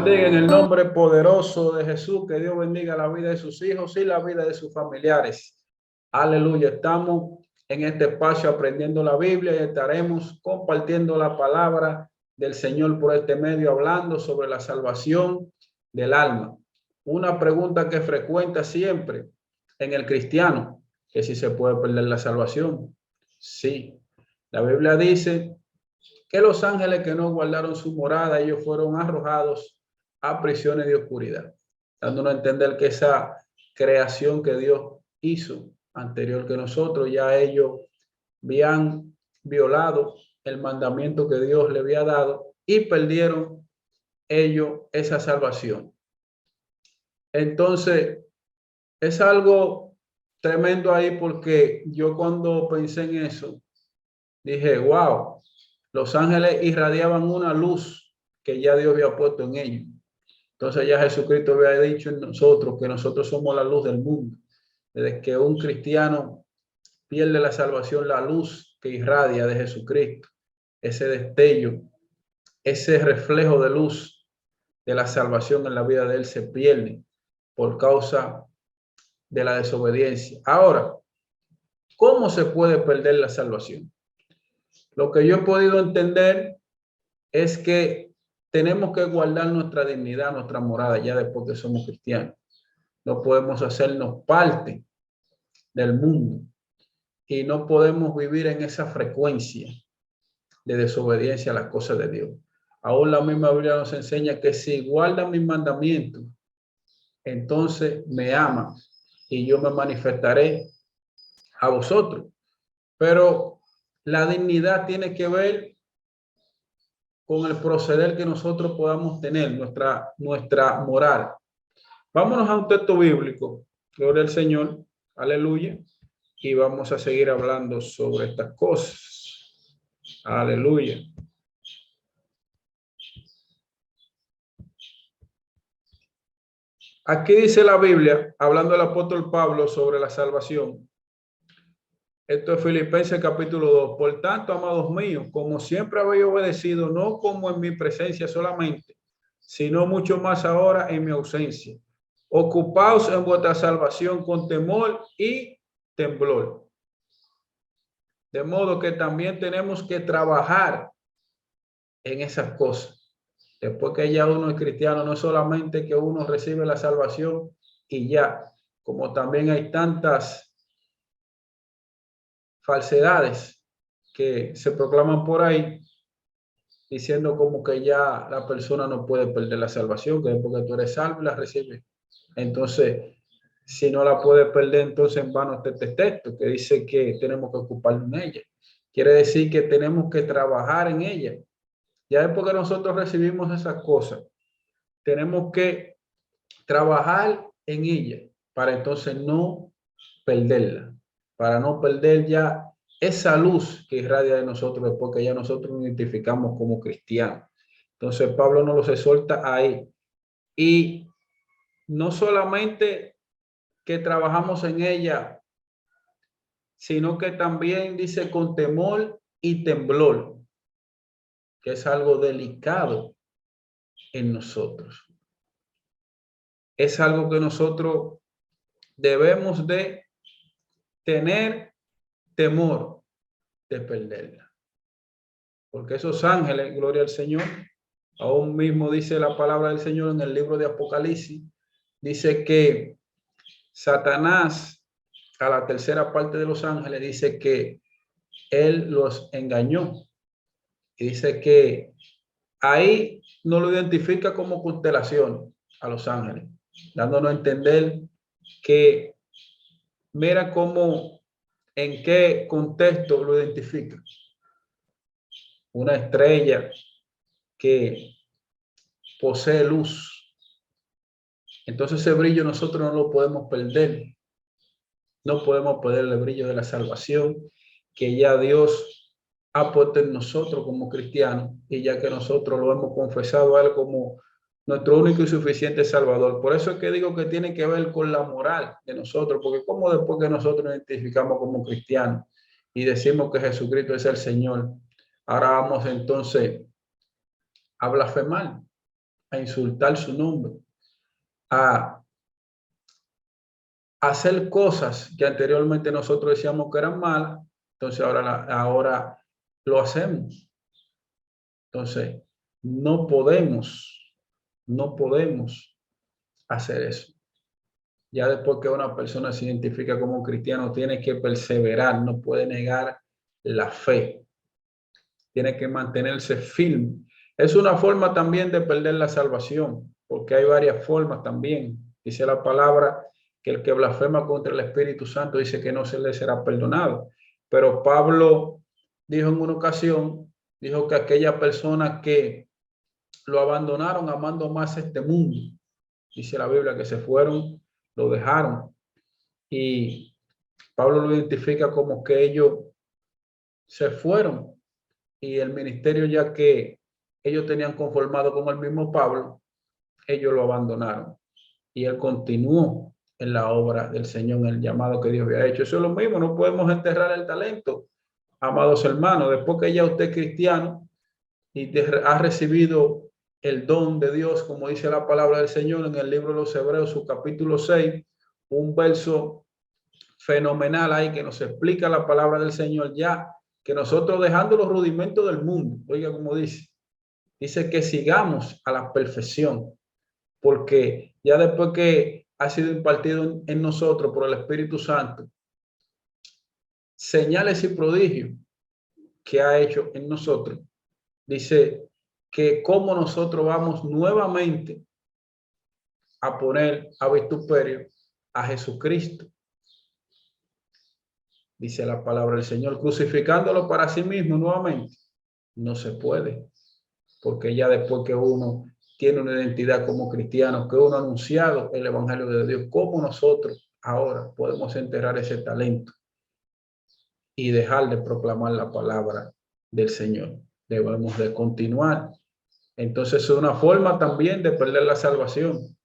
bendiga en el nombre poderoso de Jesús. Que Dios bendiga la vida de sus hijos y la vida de sus familiares. Aleluya. Estamos en este espacio aprendiendo la Biblia y estaremos compartiendo la palabra del Señor por este medio, hablando sobre la salvación del alma. Una pregunta que frecuenta siempre en el cristiano, que si se puede perder la salvación. Sí, la Biblia dice que los ángeles que no guardaron su morada, ellos fueron arrojados a prisiones de oscuridad, dándonos a entender que esa creación que Dios hizo anterior que nosotros, ya ellos habían violado el mandamiento que Dios le había dado y perdieron ellos esa salvación. Entonces, es algo tremendo ahí, porque yo cuando pensé en eso, dije, wow, los ángeles irradiaban una luz que ya Dios había puesto en ellos. Entonces ya Jesucristo había dicho en nosotros que nosotros somos la luz del mundo. Desde que un cristiano pierde la salvación, la luz que irradia de Jesucristo, ese destello, ese reflejo de luz de la salvación en la vida de él se pierde por causa de la desobediencia. Ahora, ¿cómo se puede perder la salvación? Lo que yo he podido entender es que tenemos que guardar nuestra dignidad, nuestra morada, ya después que somos cristianos. No podemos hacernos parte del mundo y no podemos vivir en esa frecuencia de desobediencia a las cosas de Dios. Aún la misma Biblia nos enseña que si guardan mis mandamientos, entonces me aman y yo me manifestaré a vosotros. Pero la dignidad tiene que ver con el proceder que nosotros podamos tener, nuestra moral. Vámonos a un texto bíblico, gloria al Señor, aleluya, y vamos a seguir hablando sobre estas cosas, aleluya. Aquí dice la Biblia, hablando el apóstol Pablo sobre la salvación. Esto es Filipenses capítulo 2. Por tanto, amados míos, como siempre habéis obedecido, no como en mi presencia solamente, sino mucho más ahora en mi ausencia. Ocupaos en vuestra salvación con temor y temblor. De modo que también tenemos que trabajar en esas cosas. Después que ya uno es cristiano, no solamente que uno recibe la salvación y ya, como también hay tantas falsedades que se proclaman por ahí, diciendo como que ya la persona no puede perder la salvación, que porque tú eres salvo y la recibes. Entonces, si no la puede perder, entonces en vano este texto que dice que tenemos que ocuparnos en ella. Quiere decir que tenemos que trabajar en ella. Ya después que nosotros recibimos esas cosas, tenemos que trabajar en ella para entonces no perderla, para no perder ya esa luz que irradia de nosotros después que ya nosotros nos identificamos como cristianos. Entonces Pablo nos los exhorta ahí. Y no solamente que trabajamos en ella, sino que también dice con temor y temblor, que es algo delicado en nosotros. Es algo que nosotros debemos de tener temor de perderla. Porque esos ángeles, gloria al Señor, aún mismo dice la palabra del Señor en el libro de Apocalipsis, dice que Satanás, a la tercera parte de los ángeles, dice que él los engañó. Y dice que ahí no lo identifica como constelación a los ángeles, dándonos a entender que mira cómo, en qué contexto lo identifica. Una estrella que posee luz. Entonces ese brillo nosotros no lo podemos perder. No podemos perder el brillo de la salvación que ya Dios ha puesto en nosotros como cristianos, y ya que nosotros lo hemos confesado a él como nuestro único y suficiente Salvador. Por eso es que digo que tiene que ver con la moral de nosotros, porque como después que nosotros nos identificamos como cristianos y decimos que Jesucristo es el Señor, ahora vamos entonces a blasfemar. a insultar su nombre, a hacer cosas que anteriormente nosotros decíamos que eran malas, entonces ahora lo hacemos. Entonces, no podemos hacer eso. Ya después que una persona se identifica como cristiano, tiene que perseverar, no puede negar la fe, tiene que mantenerse firme. Es una forma también de perder la salvación, porque hay varias formas también. Dice la palabra que el que blasfema contra el Espíritu Santo dice que no se le será perdonado. Pero Pablo dijo en una ocasión, dijo que aquella persona que lo abandonaron amando más este mundo, dice la Biblia, que se fueron, lo dejaron. Y Pablo lo identifica como que ellos se fueron y el ministerio ya que ellos tenían conformado con el mismo Pablo, ellos lo abandonaron y él continuó en la obra del Señor, en el llamado que Dios había hecho. Eso es lo mismo, no podemos enterrar el talento, amados hermanos. Después que ya usted es cristiano y ha recibido el don de Dios, como dice la palabra del Señor en el libro de los Hebreos, su capítulo 6, un verso fenomenal ahí que nos explica la palabra del Señor, ya que nosotros dejando los rudimentos del mundo, oiga como dice que sigamos a la perfección, porque ya después que ha sido impartido en nosotros por el Espíritu Santo, señales y prodigios que ha hecho en nosotros, dice que como nosotros vamos nuevamente a poner a vituperio a Jesucristo. Dice la palabra del Señor, crucificándolo para sí mismo nuevamente. No se puede, porque ya después que uno tiene una identidad como cristiano, que uno ha anunciado el Evangelio de Dios, ¿cómo nosotros ahora podemos enterrar ese talento y dejar de proclamar la palabra del Señor? Debemos de continuar. Entonces es una forma también de perder la salvación,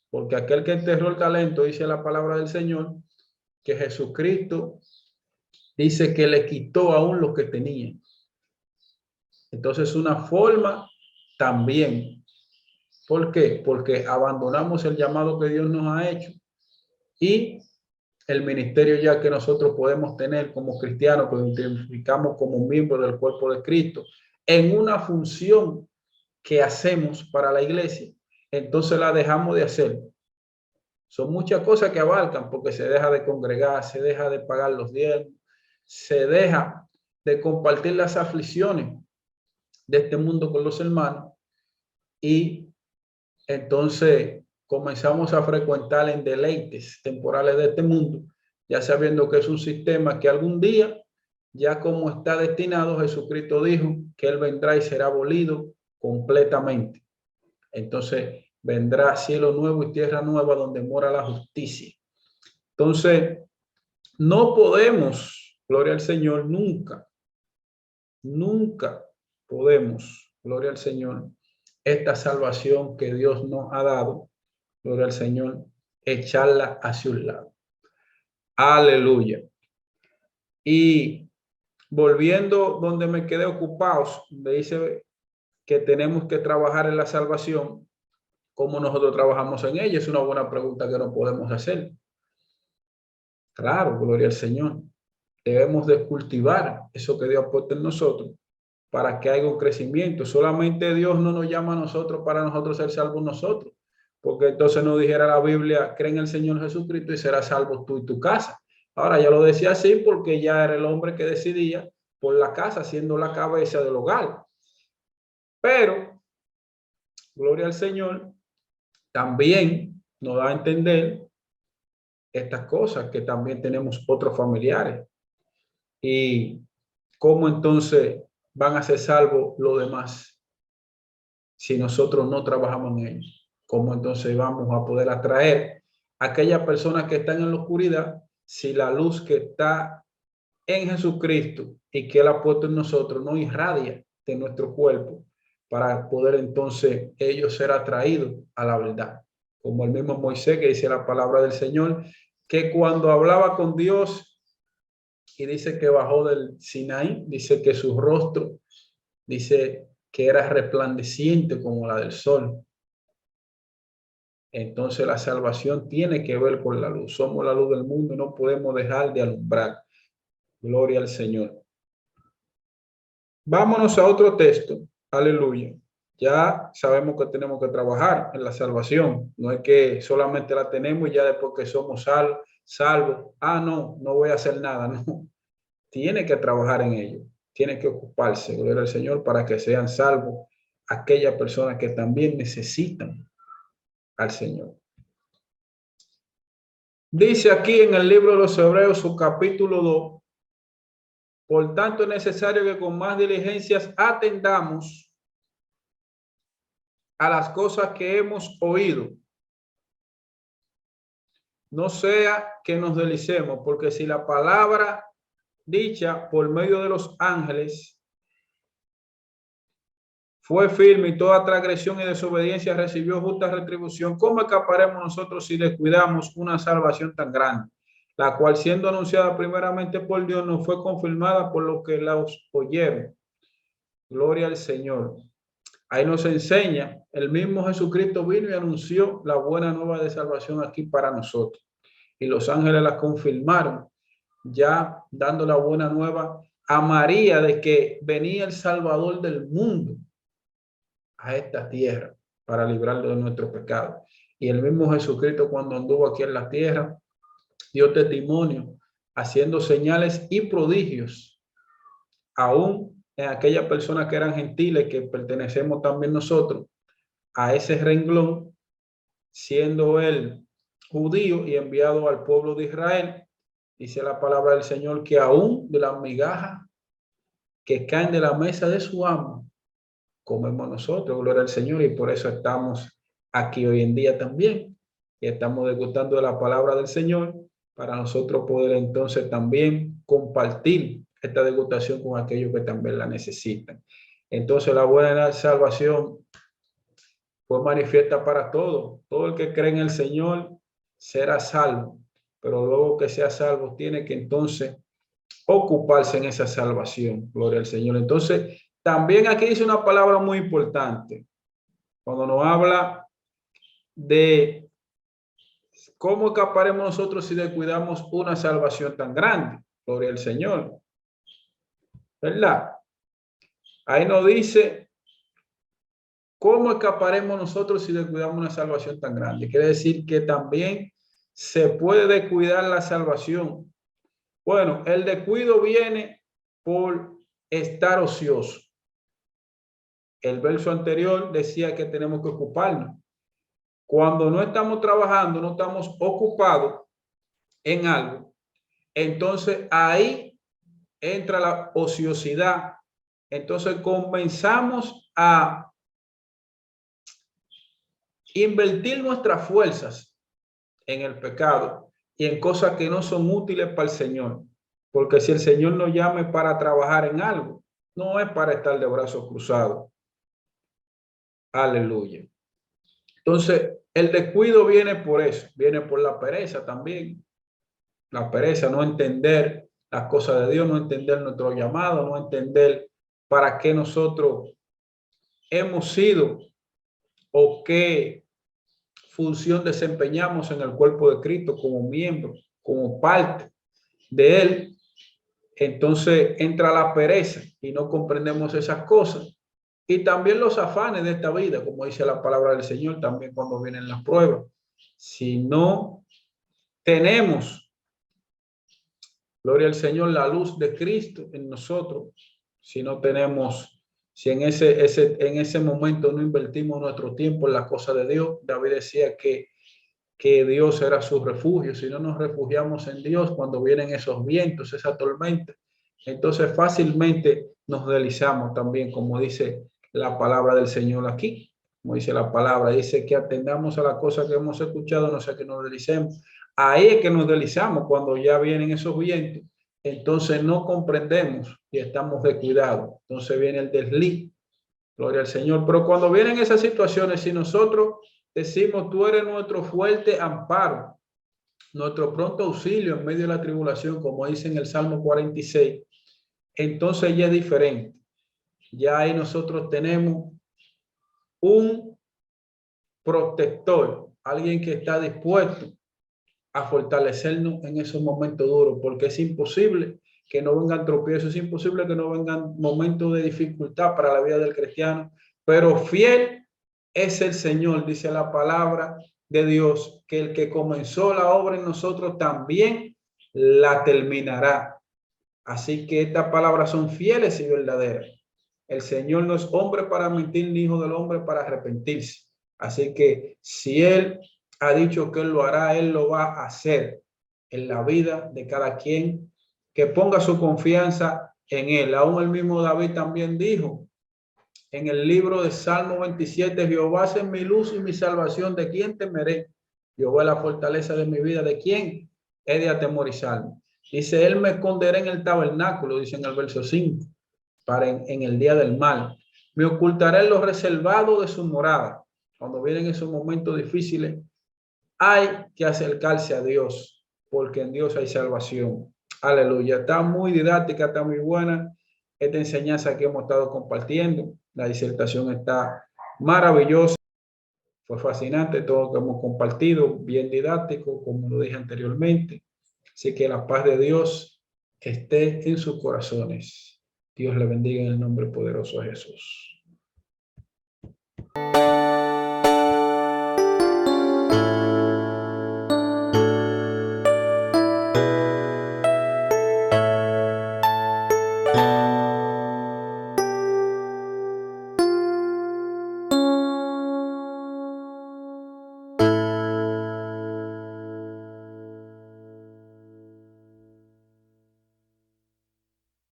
porque aquel que enterró el talento, dice la palabra del Señor, que Jesucristo dice que le quitó aún lo que tenía. Entonces, una forma también. ¿Por qué? Porque abandonamos el llamado que Dios nos ha hecho y el ministerio ya que nosotros podemos tener como cristianos, que nos identificamos como miembros del cuerpo de Cristo, en una función que hacemos para la iglesia, entonces la dejamos de hacer. Son muchas cosas que abarcan, porque se deja de congregar, se deja de pagar los diezmos, se deja de compartir las aflicciones de este mundo con los hermanos y entonces comenzamos a frecuentar en deleites temporales de este mundo, ya sabiendo que es un sistema que algún día, ya como está destinado, Jesucristo dijo que Él vendrá y será abolido completamente. Entonces vendrá cielo nuevo y tierra nueva donde mora la justicia. Entonces, no podemos, gloria al Señor, nunca podemos, gloria al Señor, esta salvación que Dios nos ha dado, gloria al Señor, echarla hacia un lado. Aleluya. Y volviendo donde me quedé ocupados, donde dice que tenemos que trabajar en la salvación, ¿cómo nosotros trabajamos en ella? Es una buena pregunta que nos podemos hacer. Claro, gloria al Señor. Debemos de cultivar eso que Dios ha puesto en nosotros para que haya un crecimiento. Solamente Dios no nos llama a nosotros para nosotros ser salvos nosotros, porque entonces nos dijera la Biblia, cree en el Señor Jesucristo y serás salvo tú y tu casa. Ahora ya lo decía así porque ya era el hombre que decidía por la casa, siendo la cabeza del hogar. Pero, gloria al Señor, también nos da a entender estas cosas, que también tenemos otros familiares. Y cómo entonces van a ser salvos los demás si nosotros no trabajamos en ello. ¿Cómo entonces vamos a poder atraer a aquellas personas que están en la oscuridad si la luz que está en Jesucristo y que Él ha puesto en nosotros no irradia de nuestro cuerpo para poder entonces ellos ser atraídos a la verdad? Como el mismo Moisés, que dice la palabra del Señor, que cuando hablaba con Dios y dice que bajó del Sinaí, dice que su rostro, dice que era resplandeciente como la del sol. Entonces la salvación tiene que ver con la luz. Somos la luz del mundo y no podemos dejar de alumbrar. Gloria al Señor. Vámonos a otro texto. Aleluya. Ya sabemos que tenemos que trabajar en la salvación. No es que solamente la tenemos y ya después que somos salvos. No voy a hacer nada. No. Tiene que trabajar en ello. Tiene que ocuparse, gloria al Señor, para que sean salvos aquellas personas que también necesitan al Señor. Dice aquí en el libro de los Hebreos, su capítulo 2, por tanto es necesario que con más diligencias atendamos a las cosas que hemos oído. No sea que nos deslicemos, porque si la palabra dicha por medio de los ángeles fue firme y toda transgresión y desobediencia recibió justa retribución, ¿cómo escaparemos nosotros si descuidamos una salvación tan grande, la cual siendo anunciada primeramente por Dios nos fue confirmada por los que la oyeron? Gloria al Señor. Ahí nos enseña, el mismo Jesucristo vino y anunció la buena nueva de salvación aquí para nosotros. Y los ángeles la confirmaron, ya dando la buena nueva a María de que venía el Salvador del mundo a esta tierra para librarlo de nuestro pecado. Y el mismo Jesucristo, cuando anduvo aquí en la tierra, dio testimonio haciendo señales y prodigios, aún en aquellas personas que eran gentiles, que pertenecemos también nosotros a ese renglón, siendo él judío y enviado al pueblo de Israel. Dice la palabra del Señor que aún de las migajas que caen de la mesa de su amo comemos nosotros, gloria al Señor, y por eso estamos aquí hoy en día también, y estamos degustando de la palabra del Señor para nosotros poder entonces también compartir esta degustación con aquellos que también la necesitan. Entonces la buena salvación fue manifiesta para todos. Todo el que cree en el Señor será salvo, pero luego que sea salvo tiene que entonces ocuparse en esa salvación. Gloria al Señor. Entonces, también aquí dice una palabra muy importante. Cuando nos habla de cómo escaparemos nosotros si descuidamos una salvación tan grande. Gloria al Señor. ¿Verdad? Ahí nos dice cómo escaparemos nosotros si descuidamos una salvación tan grande. Quiere decir que también se puede descuidar la salvación. Bueno, el descuido viene por estar ocioso. El verso anterior decía que tenemos que ocuparnos. Cuando no estamos trabajando, no estamos ocupados en algo, entonces ahí entra la ociosidad. Entonces comenzamos a invertir nuestras fuerzas en el pecado y en cosas que no son útiles para el Señor. Porque si el Señor nos llame para trabajar en algo, no es para estar de brazos cruzados. Aleluya. Entonces, el descuido viene por eso, viene por la pereza también. La pereza, no entender las cosas de Dios, no entender nuestro llamado, no entender para qué nosotros hemos sido o qué función desempeñamos en el cuerpo de Cristo como miembro, como parte de Él. Entonces entra la pereza y no comprendemos esas cosas. Y también los afanes de esta vida, como dice la palabra del Señor, también cuando vienen las pruebas. Si no tenemos, gloria al Señor, la luz de Cristo en nosotros, si no tenemos, si en ese momento no invertimos nuestro tiempo en las cosas de Dios, David decía que Dios era su refugio. Si no nos refugiamos en Dios cuando vienen esos vientos, esa tormenta, entonces fácilmente nos deslizamos también, como dice la palabra del Señor aquí. Como dice la palabra, dice que atendamos a las cosas que hemos escuchado, no sea que nos deslicemos. Ahí es que nos deslizamos cuando ya vienen esos vientos. Entonces no comprendemos y estamos descuidados. Entonces viene el desliz. Gloria al Señor. Pero cuando vienen esas situaciones, si nosotros decimos, tú eres nuestro fuerte amparo, nuestro pronto auxilio en medio de la tribulación, como dice en el Salmo 46, entonces ya es diferente. Ya ahí nosotros tenemos un protector alguien que está dispuesto a fortalecernos en esos momentos duros, porque es imposible que no vengan tropiezos, es imposible que no vengan momentos de dificultad para la vida del cristiano, pero fiel es el Señor, dice la palabra de Dios, que el que comenzó la obra en nosotros también la terminará. Así que estas palabras son fieles y verdaderas. El Señor no es hombre para mentir, ni hijo del hombre para arrepentirse. Así que si Él ha dicho que Él lo hará, Él lo va a hacer en la vida de cada quien que ponga su confianza en Él. Aún el mismo David también dijo en el libro de Salmo 27, Jehová es mi luz y mi salvación, ¿de quién temeré? Jehová es la fortaleza de mi vida, ¿de quién he de atemorizarme? Dice, Él me esconderá en el tabernáculo, dice en el verso 5, para en el día del mal. Me ocultaré en lo reservado de su morada. Cuando vienen esos momentos difíciles, hay que acercarse a Dios, porque en Dios hay salvación. Aleluya. Está muy didáctica, está muy buena esta enseñanza que hemos estado compartiendo. La disertación está maravillosa. Fue fascinante todo lo que hemos compartido, bien didáctico, como lo dije anteriormente. Así que la paz de Dios esté en sus corazones. Dios le bendiga en el nombre poderoso de Jesús.